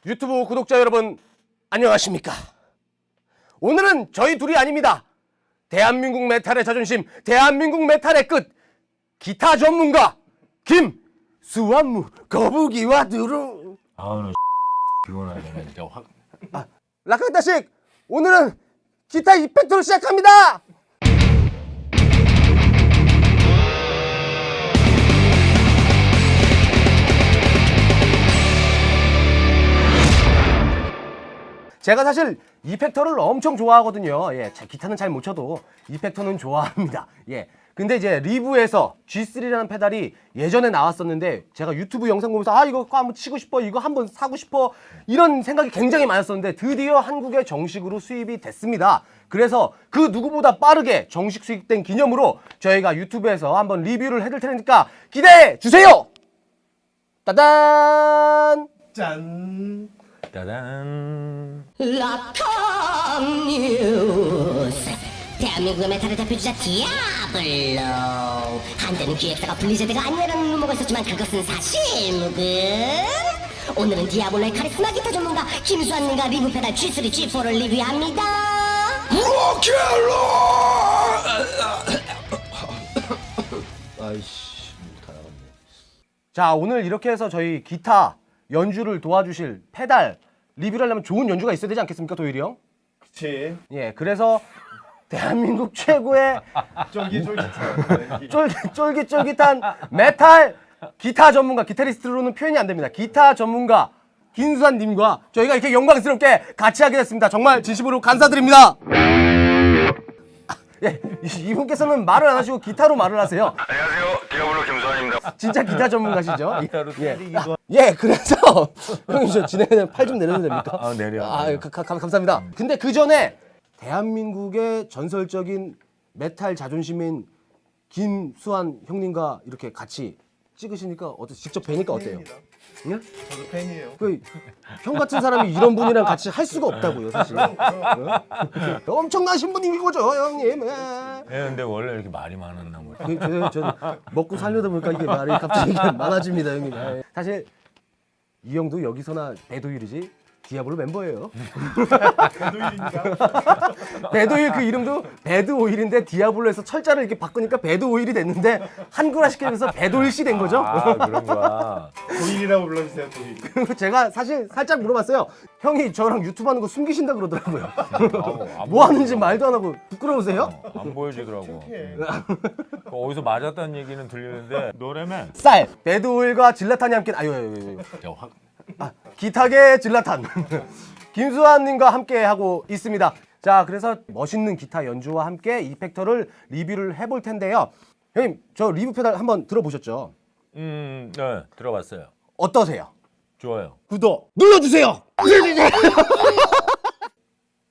유튜브 구독자 여러분 안녕하십니까? 오늘은 저희 둘이 아닙니다. 대한민국 메탈의 자존심, 대한민국 메탈의 끝, 기타 전문가 김수완무 거북이와 두루. 아우 피곤하네 진짜 확. 라카타식, 오늘은 기타 이펙터로 시작합니다. 제가 사실 이펙터를 엄청 좋아하거든요. 예, 기타는 잘 못 쳐도 이펙터는 좋아합니다. 예. 근데 이제 리브에서 G3라는 페달이 예전에 나왔었는데 제가 유튜브 영상 보면서 이거 한번 치고 싶어, 이거 한번 사고 싶어, 이런 생각이 굉장히 많았었는데 드디어 한국에 정식으로 수입이 됐습니다. 그래서 그 누구보다 빠르게 정식 수입된 기념으로 저희가 유튜브에서 한번 리뷰를 해드릴 테니까 기대해 주세요. 따단! 짠. 짜잔. 라카 뉴스. 대한민국의 메탈의 대표주자 디아블로. 한때는 기획사가 블리자드가 아니라는 루머가 있었지만 그것은 사실무근. 오늘은 디아블로의 카리스마 기타 전문가 김수환님과 리브 페달 G3, G4를 리뷰합니다. 아이씨, 다 나갔네. 자, 오늘 이렇게 해서 저희 기타 연주를 도와주실 페달 리뷰를 하려면 좋은 연주가 있어야 되지 않겠습니까, 도일이 형? 그치. 예, 그래서 대한민국 최고의 쫄깃쫄깃한 메탈 기타 전문가, 기타리스트로는 표현이 안 됩니다. 기타 전문가 김수환님과 저희가 이렇게 영광스럽게 같이 하게 됐습니다. 정말 진심으로 감사드립니다. 예, 이분께서는 말을 안 하시고 기타로 말을 하세요. 안녕하세요. 디아블로 김수환입니다. 진짜 기타 전문가시죠? 예, 그래서 형님 저 진행하면 팔 좀 내려도 됩니까? 내려. 감사합니다. 근데 그 전에 대한민국의 전설적인 메탈 자존심인 김수환 형님과 이렇게 같이 찍으시니까 직접 뵈니까 어때요? 예? 저도 팬이에요. 형 같은 사람이 이런 분이랑 같이 할 수가 없다고요, 사실. 엄청나신 분인 거죠, 형님. 예, 근데 원래 이렇게 말이 많았나 뭐. 저 먹고 살려다 보니까 이게 말이 갑자기 많아집니다, 형님. 사실 이 형도 여기서나 배도일이지 디아블로 멤버예요. 배도일 그 이름도 배드오일인데 디아블로에서 철자를 이렇게 바꾸니까 배드오일이 됐는데 한글화 시키면서 배도일씨 된 거죠. 그런 거야. 도일이라고 불러주세요, 도일. 그리고 제가 사실 살짝 물어봤어요. 형이 저랑 유튜브 하는 거 숨기신다 그러더라고요. 뭐 하는지 말도 안 하고 부끄러우세요? 안 보여주더라고. 어디서 맞았다는 얘기는 들리는데 노래면 쌀, 배드오일과 질라탄이 함께 야, 확. 기타계 질라탄 김수환님과 함께 하고 있습니다. 자, 그래서 멋있는 기타 연주와 함께 이펙터를 리뷰를 해볼 텐데요. 형님, 저 리뷰 페달 한번 들어보셨죠? 네, 들어봤어요. 어떠세요? 좋아요. 구독 눌러주세요.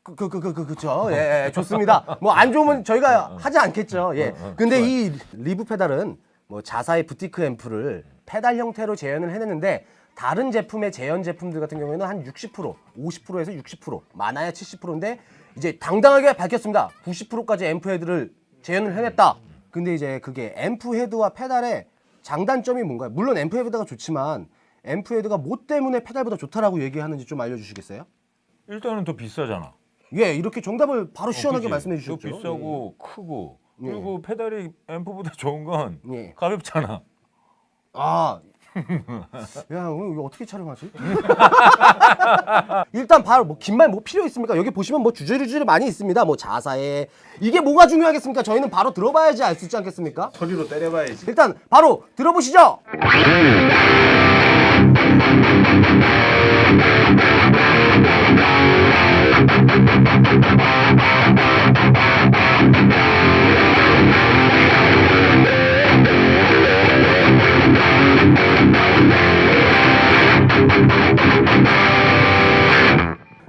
그쵸. 예, 좋습니다. 뭐 안 좋으면 저희가 하지 않겠죠. 예. 근데 이 리브 페달은 뭐 자사의 부티크 앰프를 페달 형태로 재현을 해냈는데 다른 제품의 재현 제품들 같은 경우에는 한 60%, 50%에서 60%, 많아야 70%인데 이제 당당하게 밝혔습니다. 90%까지 앰프 헤드를 재현을 해냈다. 근데 이제 그게 앰프 헤드와 페달의 장단점이 뭔가요? 물론 앰프 헤드가 좋지만 앰프 헤드가 뭐 때문에 페달보다 좋다라고 얘기하는지 좀 알려주시겠어요? 일단은 더 비싸잖아. 예, 이렇게 정답을 바로 시원하게 그치? 말씀해 더 주셨죠. 비싸고 크고 그리고 페달이 앰프보다 좋은 건 예. 가볍잖아. 아, 야, 오늘 이거 어떻게 촬영하지? 일단 바로 뭐 긴 말 뭐 필요 있습니까? 여기 보시면 뭐 주저리주저리 많이 있습니다. 뭐 자사에 이게 뭐가 중요하겠습니까? 저희는 바로 들어봐야지 알 수 있지 않겠습니까? 소리로 때려봐야지. 일단 바로 들어보시죠.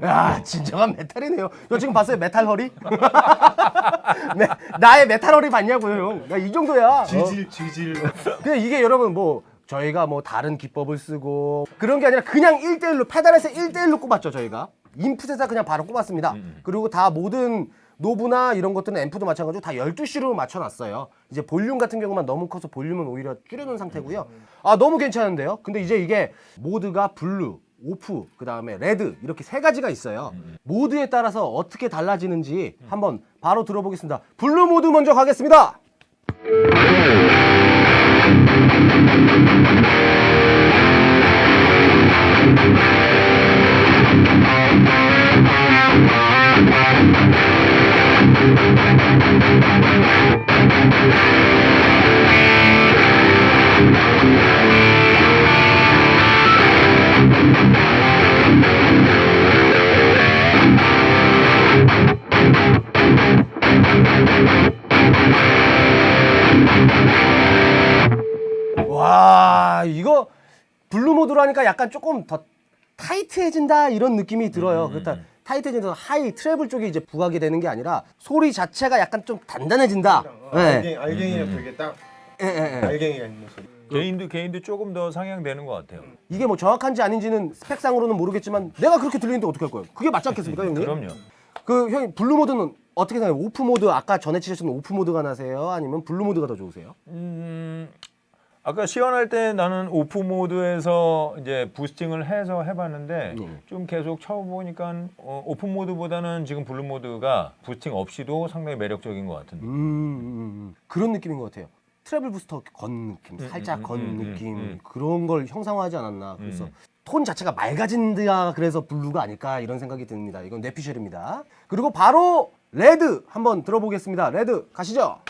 야, 진정한 메탈이네요. 너 지금 봤어요? 메탈 허리? 나의 메탈 허리 봤냐고요, 형. 나 이 정도야. 지질. 근데 이게 여러분 뭐 저희가 뭐 다른 기법을 쓰고 그런 게 아니라 그냥 1대1로 페달에서 1대1로 꼽았죠, 저희가. 인풋에서 그냥 바로 꼽았습니다. 그리고 다 모든 노브나 이런 것들은 앰프도 마찬가지로 다 12시로 맞춰놨어요. 이제 볼륨 같은 경우만 너무 커서 볼륨은 오히려 줄여놓은 상태고요. 아, 너무 괜찮은데요? 근데 이제 이게 모드가 블루, 오프, 그 다음에 레드 이렇게 세 가지가 있어요. 모드에 따라서 어떻게 달라지는지 한번 바로 들어보겠습니다. 블루 모드 먼저 가겠습니다. 와, 이거 블루 모드로 하니까 약간 조금 더 타이트해진다 이런 느낌이 들어요. 그렇다 타이트해져서 하이 트래블 쪽에 이제 부각이 되는 게 아니라 소리 자체가 약간 좀 단단해진다. 네. 알갱이가 되게 딱 알갱이가 있는 소리. 개인도 조금 더 상향되는 것 같아요. 이게 뭐 정확한지 아닌지는 스펙상으로는 모르겠지만 내가 그렇게 들리는데 어떻게 할 거예요? 그게 맞지 않겠습니까, 형님? 그럼요. 그 형님 블루 모드는 어떻게 생각해요? 오프 모드 아까 전에 치셨던 오프 모드가 나세요? 아니면 블루 모드가 더 좋으세요? 아까 시연할 때 나는 오프 모드에서 이제 부스팅을 해서 해봤는데 좀 계속 쳐보니까 오프 모드보다는 지금 블루 모드가 부스팅 없이도 상당히 매력적인 것 같은데. 그런 느낌인 것 같아요. 트래블 부스터 건 느낌, 살짝 건 느낌 그런 걸 형상화하지 않았나. 그래서 톤 자체가 맑아진다 그래서 블루가 아닐까 이런 생각이 듭니다. 이건 뇌피셜입니다. 그리고 바로 레드 한번 들어보겠습니다. 레드 가시죠.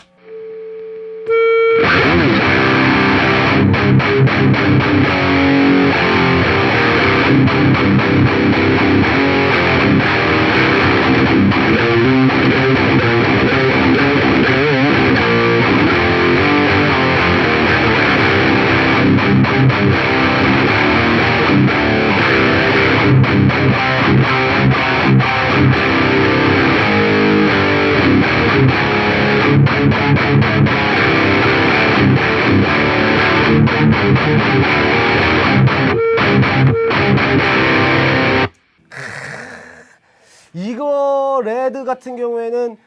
이거 레드 같은 경우에는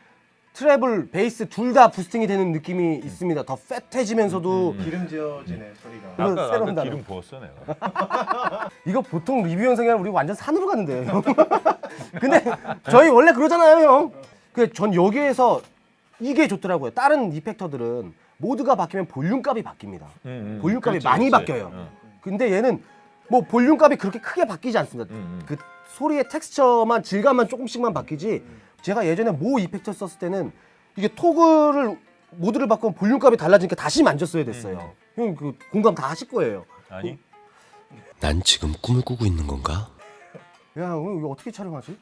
트래블, 베이스 둘 다 부스팅이 되는 느낌이 있습니다. 더 팻해지면서도 기름지어지네 소리가. 이거 아까 새로운 단어. 기름 부었어 내가. 이거 보통 리뷰 영상이 아니라 우리 완전 산으로 가는데요, 형. 근데 저희 원래 그러잖아요, 형. 전 여기에서 이게 좋더라고요. 다른 이펙터들은 모드가 바뀌면 볼륨값이 바뀝니다. 볼륨값이 그렇지, 많이 그렇지. 바뀌어요. 근데 얘는 뭐 볼륨값이 그렇게 크게 바뀌지 않습니다. 그 소리의 텍스처만 질감만 조금씩만 바뀌지. 제가 예전에 모 이펙터 썼을 때는 이게 토글을 모드를 바꾸면 볼륨값이 달라지니까 다시 만졌어야 됐어요. 형 그 공감 다 하실 거예요. 아니? 난 지금 꿈을 꾸고 있는 건가? 야, 오늘 이거 어떻게 촬영하지?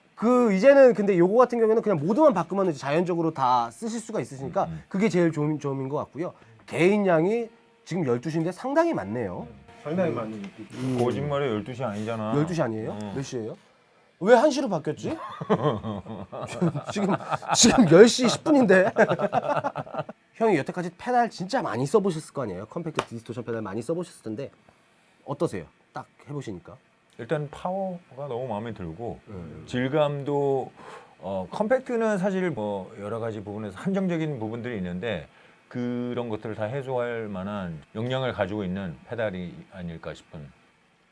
이제는 근데 요거 같은 경우에는 그냥 모드만 바꾸면 이제 자연적으로 다 쓰실 수가 있으니까 그게 제일 좋은 점인 것 같고요. 개인량이 지금 12시인데 상당히 많네요. 상당히 많이 느끼고. 거짓말에 12시 아니잖아. 12시 아니에요? 몇 시예요? 왜 1시로 바뀌었지? 지금 10시 10분인데. 형이 여태까지 페달 진짜 많이 써보셨을 거 아니에요? 컴팩트 디스토션 페달 많이 써보셨을 텐데 어떠세요? 딱 해보시니까. 일단 파워가 너무 마음에 들고 질감도 컴팩트는 사실 뭐 여러 가지 부분에서 한정적인 부분들이 있는데 그런 것들을 다 해소할 만한 역량을 가지고 있는 페달이 아닐까 싶은.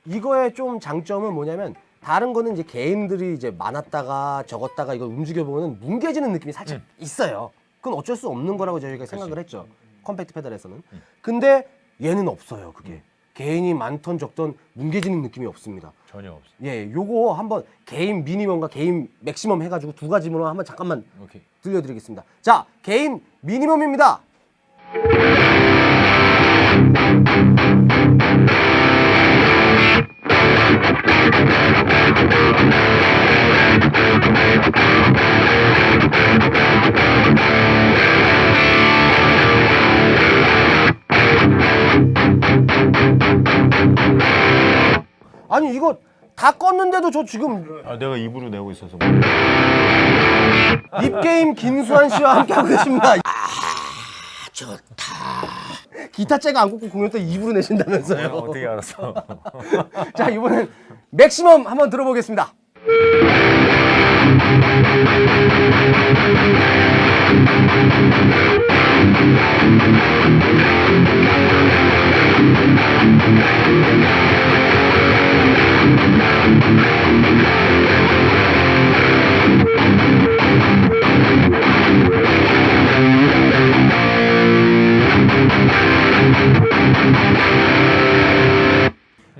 이거의 좀 장점은 뭐냐면 다른 거는 이제 개인들이 이제 많았다가 적었다가 이걸 움직여 보면은 뭉개지는 느낌이 살짝 있어요. 그건 어쩔 수 없는 거라고 저희가 생각을 했죠. 컴팩트 페달에서는. 근데 얘는 없어요. 그게 개인이 많던 적던 뭉개지는 느낌이 없습니다. 전혀 없어. 예, 요거 한번 개인 미니멈과 개인 맥시멈 해가지고 두 가지로 한번 잠깐만 오케이. 들려드리겠습니다. 자, 개인 미니멈입니다. 아니 이거 다 껐는데도 저 지금 아 내가 입으로 내고 있어서. 립게임 김수환 씨와 함께하고 계십니다. 좋다. 기타째가 안 꽂고 공연 때 입으로 내신다면서요. 어떻게 알았어? 자, 이번엔 맥시멈 한번 들어보겠습니다.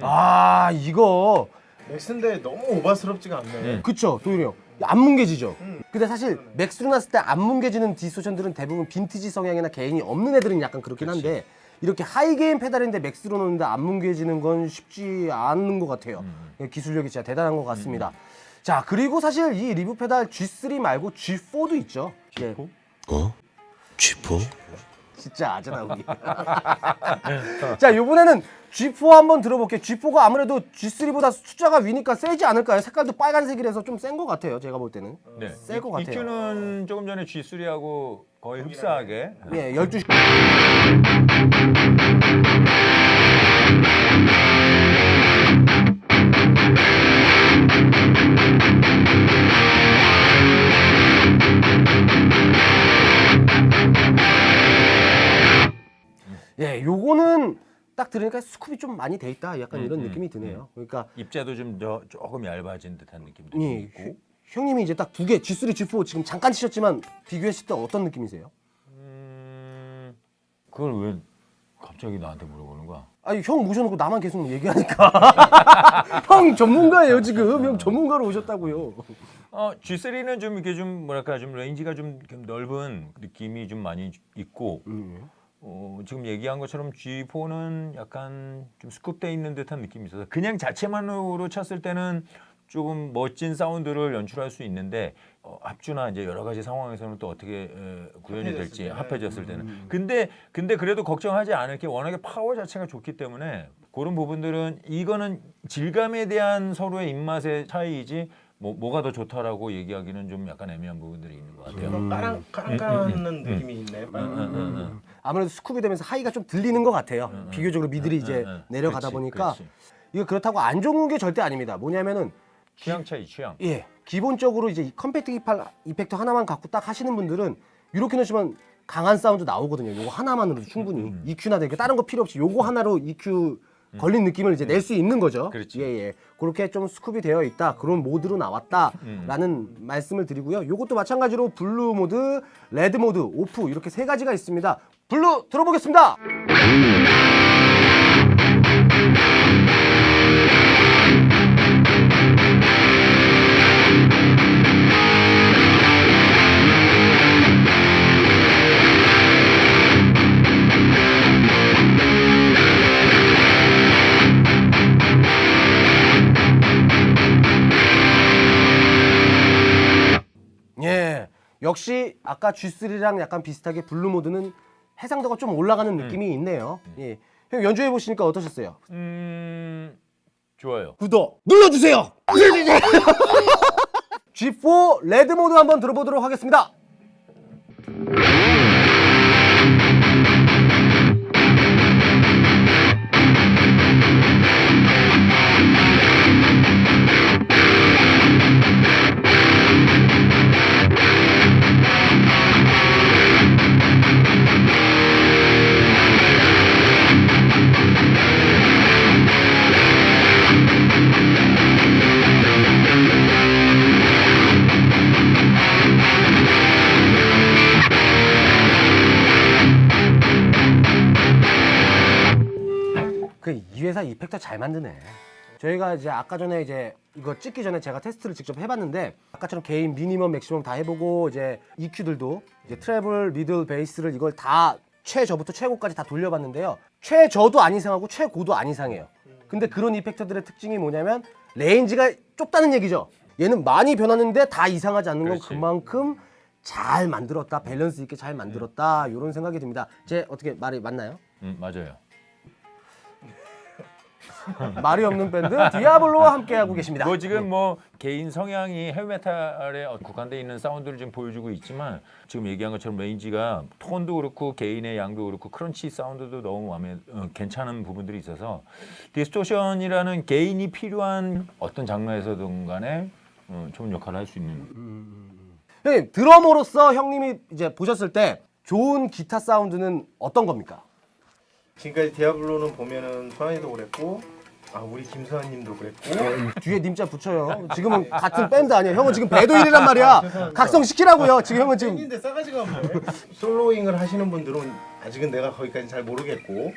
아 이거 맥스인데 너무 오바스럽지가 않네. 그쵸 도일이 형. 안 뭉개지죠. 근데 사실 맥스로 났을 때 안 뭉개지는 디스토션들은 대부분 빈티지 성향이나 개인이 없는 애들은 약간 그렇긴 한데 이렇게 하이게인 페달인데 맥스로 놓는데 안 뭉개지는 건 쉽지 않은 것 같아요. 기술력이 진짜 대단한 것 같습니다. 자 그리고 사실 이 리브 페달 G3 말고 G4도 있죠. 예. 어? 쥐포? 진짜 아재나우기. 자 이번에는 G4 한번 들어볼게요. G4가 아무래도 G3보다 숫자가 위니까 세지 않을까요? 색깔도 빨간색이라서 좀 센 것 같아요. 제가 볼 때는. 네. 셀 것 같아요. EQ는 조금 전에 G3하고 거의 흡사하게. 예, 12시. 예, 요거는 딱 들으니까 스쿱이 좀 많이 돼 있다. 약간 이런 느낌이 드네요. 그러니까 입자도 좀 조금 얇아진 듯한 느낌도 예, 있고. 형님이 이제 딱 두 개 G3, G4 지금 잠깐 치셨지만 비교했을 때 어떤 느낌이세요? 그걸 왜 갑자기 나한테 물어보는 거야? 아니 형 모셔놓고 나만 계속 얘기하니까 형 전문가예요 지금. 형 전문가로 오셨다고요. G3는 좀 이렇게 좀 뭐랄까 좀 레인지가 좀 넓은 느낌이 좀 많이 있고 지금 얘기한 것처럼 G4는 약간 좀 스쿱돼 있는 듯한 느낌이 있어서 그냥 자체만으로 쳤을 때는 조금 멋진 사운드를 연출할 수 있는데 합주나 이제 여러 가지 상황에서는 또 어떻게 구현이 될지 합해졌을 때는 근데 그래도 걱정하지 않을 게 워낙에 파워 자체가 좋기 때문에 그런 부분들은 이거는 질감에 대한 서로의 입맛의 차이이지 뭐가 더 좋다라고 얘기하기는 좀 약간 애매한 부분들이 있는 것 같아요. 까랑까랑하는 느낌이 있네. 아무래도 스쿱이 되면서 하이가 좀 들리는 것 같아요. 비교적으로 미들이 이제 내려가다 그렇지, 보니까 그렇지. 이거 그렇다고 안 좋은 게 절대 아닙니다. 뭐냐면은 취향 차이, 취향. 예 기본적으로 이제 이 컴팩트 이펙터 하나만 갖고 딱 하시는 분들은 이렇게 넣으시면 강한 사운드 나오거든요. 요거 하나만으로도 충분히 EQ나 되게 다른 거 필요 없이 요거 하나로 EQ 걸린 느낌을 이제 낼 수 있는 거죠. 그렇지. 예. 그렇게 좀 스쿱이 되어 있다. 그런 모드로 나왔다라는 말씀을 드리고요. 요것도 마찬가지로 블루 모드, 레드 모드, 오프 이렇게 세 가지가 있습니다. 블루 들어보겠습니다. 예, 역시 아까 G3랑 약간 비슷하게 블루 모드는 해상도가 좀 올라가는 느낌이 있네요. 예, 형 연주해 보시니까 어떠셨어요? 좋아요. 구독 눌러주세요. G4 레드 모드 한번 들어보도록 하겠습니다. 이 회사 이펙터 잘 만드네. 저희가 이제 아까 전에 이제 이거 찍기 전에 제가 테스트를 직접 해봤는데 아까처럼 개인 미니멈 맥시멈 다 해보고 이제 EQ들도 이제 트래블, 미들, 베이스를 이걸 다 최저부터 최고까지 다 돌려봤는데요. 최저도 안 이상하고 최고도 안 이상해요. 근데 그런 이펙터들의 특징이 뭐냐면 레인지가 좁다는 얘기죠. 얘는 많이 변하는데 다 이상하지 않는 건 그렇지. 그만큼 잘 만들었다, 밸런스 있게 잘 만들었다 이런 생각이 듭니다. 제 어떻게 말이 맞나요? 맞아요. 말이 없는 밴드 디아블로와 함께하고 계십니다. 뭐 지금 뭐 개인 성향이 헤비메탈에 국한돼 있는 사운드를 좀 보여주고 있지만 지금 얘기한 것처럼 레인지가 톤도 그렇고 개인의 양도 그렇고 크런치 사운드도 너무 마음에 괜찮은 부분들이 있어서 디스토션이라는 개인이 필요한 어떤 장르에서든 간에 좋은 역할을 할 수 있는. 형님 드러머로서 형님이 이제 보셨을 때 좋은 기타 사운드는 어떤 겁니까? 지금까지 디아블로는 보면은 소환이도 그랬고 아 우리 김수환님도 그랬고 뒤에 님자 붙여요. 지금은 같은 밴드 아니야. 형은 지금 배도일이란 말이야. 각성시키라고요. 지금 형은 지금 팬인데 싸가지가 없네. 솔로잉을 하시는 분들은 아직은 내가 거기까지 잘 모르겠고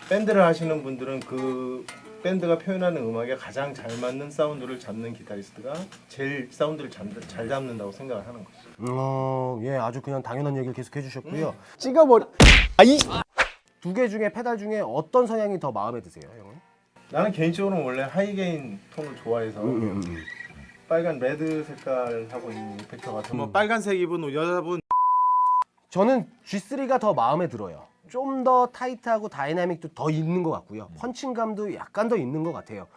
밴드를 하시는 분들은 그 밴드가 표현하는 음악에 가장 잘 맞는 사운드를 잡는 기타리스트가 제일 사운드를 잘 잡는다고 생각을 하는 거죠. 예, 아주 그냥 당연한 얘기를 계속 해주셨고요. 찍어버리. 두 개 중에 페달 중에 어떤 성향이 더 마음에 드세요, 형은? 나는 개인적으로 원래 하이게인 톤을 좋아해서 빨간 레드 색깔하고 있는 이펙터 같은 뭐 빨간색 입은 여자분 저는 G3가 더 마음에 들어요. 좀 더 타이트하고 다이나믹도 더 있는 것 같고요. 펀칭감도 약간 더 있는 것 같아요.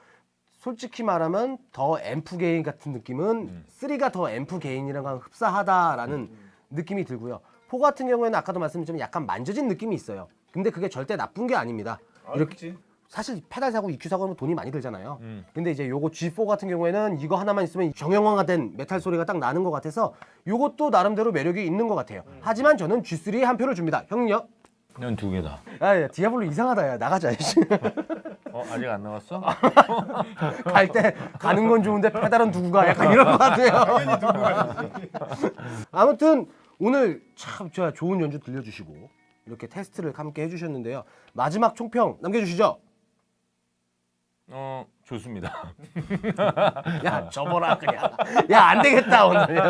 솔직히 말하면 더 앰프 게인 같은 느낌은 3가 더 앰프 게인이랑 흡사하다라는 느낌이 들고요. 4 같은 경우에는 아까도 말씀드렸지만 약간 만져진 느낌이 있어요. 근데 그게 절대 나쁜 게 아닙니다. 이렇게 사실 페달 사고 EQ 사고 하면 돈이 많이 들잖아요. 근데 이제 요거 G4 같은 경우에는 이거 하나만 있으면 정형화된 메탈 소리가 딱 나는 것 같아서 요것도 나름대로 매력이 있는 것 같아요. 하지만 저는 G3에 한 표를 줍니다. 형요? 난 두 개다. 야, 디아블로 이상하다. 야, 나가자. 아직 안 나왔어? 갈 때 가는 건 좋은데 페달은 두고 가. 약간 이런 것 같아요. 아무튼 오늘 참 제가 좋은 연주 들려주시고 이렇게 테스트를 함께 해주셨는데요. 마지막 총평 남겨주시죠. 좋습니다. 야, 접어라 그냥. 야, 안 되겠다 오늘.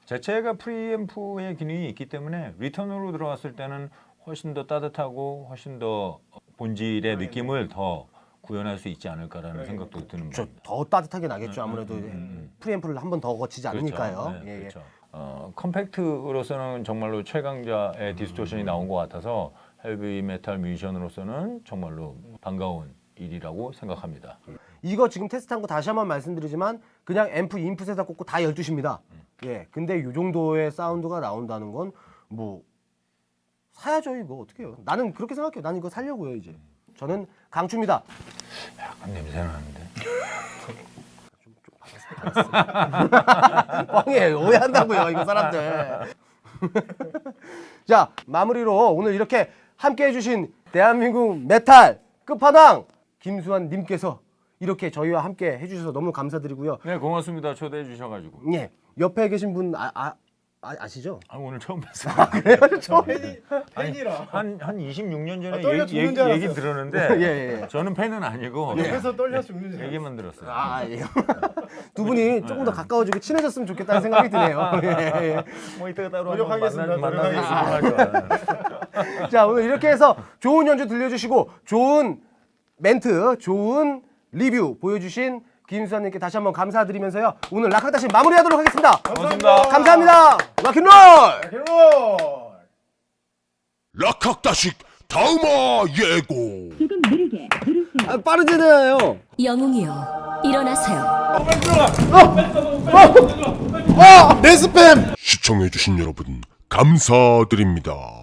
자체가 프리앰프의 기능이 있기 때문에 리턴으로 들어왔을 때는 훨씬 더 따뜻하고 훨씬 더 본질의 느낌을 더 구현할 수 있지 않을까라는 생각도 드는 저 겁니다. 더 따뜻하게 나겠죠. 아무래도 프리앰프를 한 번 더 거치지 않으니까요. 그렇죠. 네, 예, 예. 그렇죠. 컴팩트로서는 정말로 최강자의 디스토션이 나온 것 같아서 헤비 메탈 뮤지션으로서는 정말로 반가운 일이라고 생각합니다. 이거 지금 테스트한 거 다시 한번 말씀드리지만 그냥 앰프 인풋에다 꽂고 다 12시입니다. 예. 근데 이 정도의 사운드가 나온다는 건 뭐 사야죠 이거 어떻게 해요. 나는 그렇게 생각해요. 나는 이거 살려고요 이제. 저는 강추입니다. 약간 냄새 나는데. 뻥이에요. 오해한다고요 이거 사람들. 자 마무리로 오늘 이렇게 함께 해주신 대한민국 메탈 끝판왕 김수환 님께서 이렇게 저희와 함께 해주셔서 너무 감사드리고요. 네, 고맙습니다. 초대해 주셔가지고. 예, 옆에 계신 분 아시죠? 오늘 처음 뵀어요. 그래요? 팬이라 한 26년 전에 떨려 죽는 줄 얘기 알았어요. 들었는데 예. 저는 팬은 아니고 옆에서 떨려 죽는 줄 알았어요. 얘기만 들었어요. 예. 두 분이 조금 더 가까워지고 친해졌으면 좋겠다는 생각이 드네요. 예. 뭐 이따가 따로 노력하겠습니다. 만나서 노력하겠습니다. 얘기하죠. 자 오늘 이렇게 해서 좋은 연주 들려주시고 좋은 멘트, 좋은 리뷰 보여주신 김수환님께 다시 한번 감사드리면서요. 오늘 락학다시 마무리하도록 하겠습니다. 고맙습니다. 감사합니다. 락앤롤! 헬로 락학다식 다음화 예고. 조금 느리게 들으세요. 빠르잖아요. 영웅이요, 일어나세요. 시청해주신 여러분 감사드립니다.